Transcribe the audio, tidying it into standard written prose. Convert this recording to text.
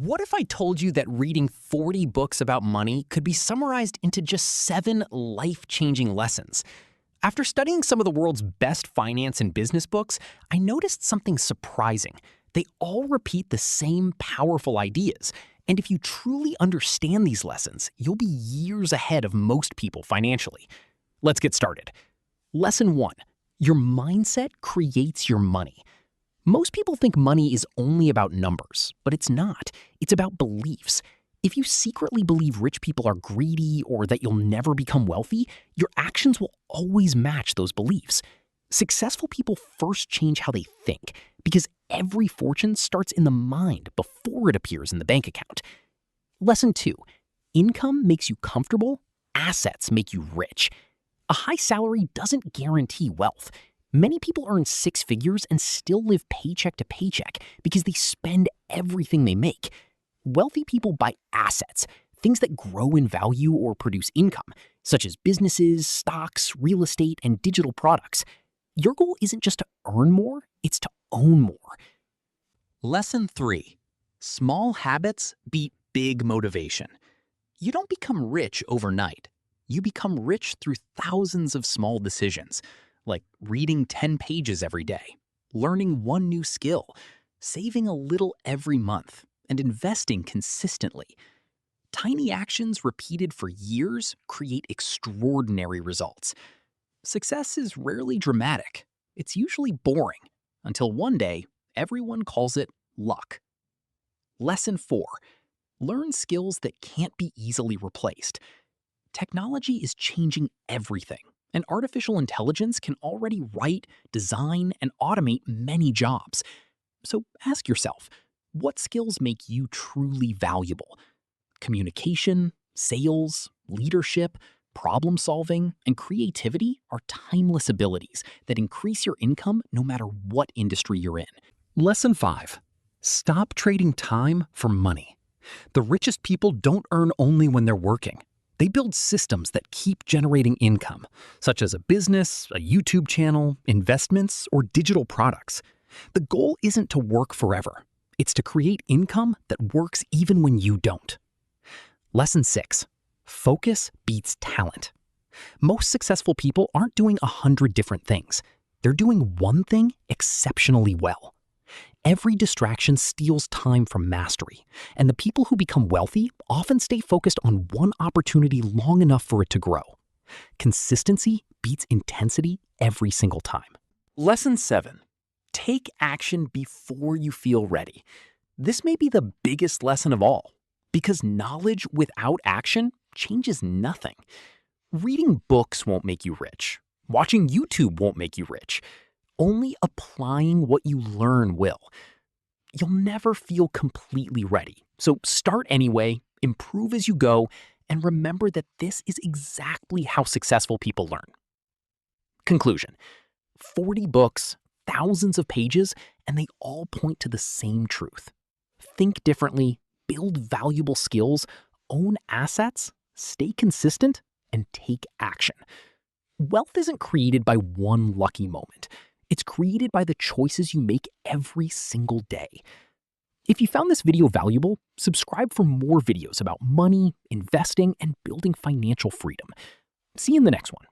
What if I told you that reading 40 books about money could be summarized into just 7 life-changing lessons? After studying some of the world's best finance and business books, I noticed something surprising. They all repeat the same powerful ideas, and if you truly understand these lessons, you'll be years ahead of most people financially. Let's get started. Lesson 1. Your mindset creates your money. Most people think money is only about numbers, but it's not. It's about beliefs. If you secretly believe rich people are greedy or that you'll never become wealthy, your actions will always match those beliefs. Successful people first change how they think, because every fortune starts in the mind before it appears in the bank account. Lesson 2. Income makes you comfortable, assets make you rich. A high salary doesn't guarantee wealth. Many people earn 6 figures and still live paycheck to paycheck because they spend everything they make. Wealthy people buy assets, things that grow in value or produce income, such as businesses, stocks, real estate, and digital products. Your goal isn't just to earn more, it's to own more. Lesson 3. Small habits beat big motivation. You don't become rich overnight. You become rich through thousands of small decisions, like reading 10 pages every day, learning one new skill, saving a little every month, and investing consistently. Tiny actions repeated for years create extraordinary results. Success is rarely dramatic. It's usually boring, until one day, everyone calls it luck. Lesson 4. Learn skills that can't be easily replaced. Technology is changing everything, and artificial intelligence can already write, design, and automate many jobs. So ask yourself, what skills make you truly valuable? Communication, sales, leadership, problem solving, and creativity are timeless abilities that increase your income no matter what industry you're in. Lesson 5. Stop trading time for money. The richest people don't earn only when they're working. They build systems that keep generating income, such as a business, a YouTube channel, investments, or digital products. The goal isn't to work forever. It's to create income that works even when you don't. Lesson 6. Focus beats talent. Most successful people aren't doing 100 different things. They're doing one thing exceptionally well. Every distraction steals time from mastery, and the people who become wealthy often stay focused on one opportunity long enough for it to grow. Consistency beats intensity every single time. Lesson 7. Take action before you feel ready. This may be the biggest lesson of all, because knowledge without action changes nothing. Reading books won't make you rich. Watching YouTube won't make you rich. Only applying what you learn will. You'll never feel completely ready. So start anyway, improve as you go, and remember that this is exactly how successful people learn. Conclusion. 40 books, thousands of pages, and they all point to the same truth. Think differently, build valuable skills, own assets, stay consistent, and take action. Wealth isn't created by one lucky moment. It's created by the choices you make every single day. If you found this video valuable, subscribe for more videos about money, investing, and building financial freedom. See you in the next one.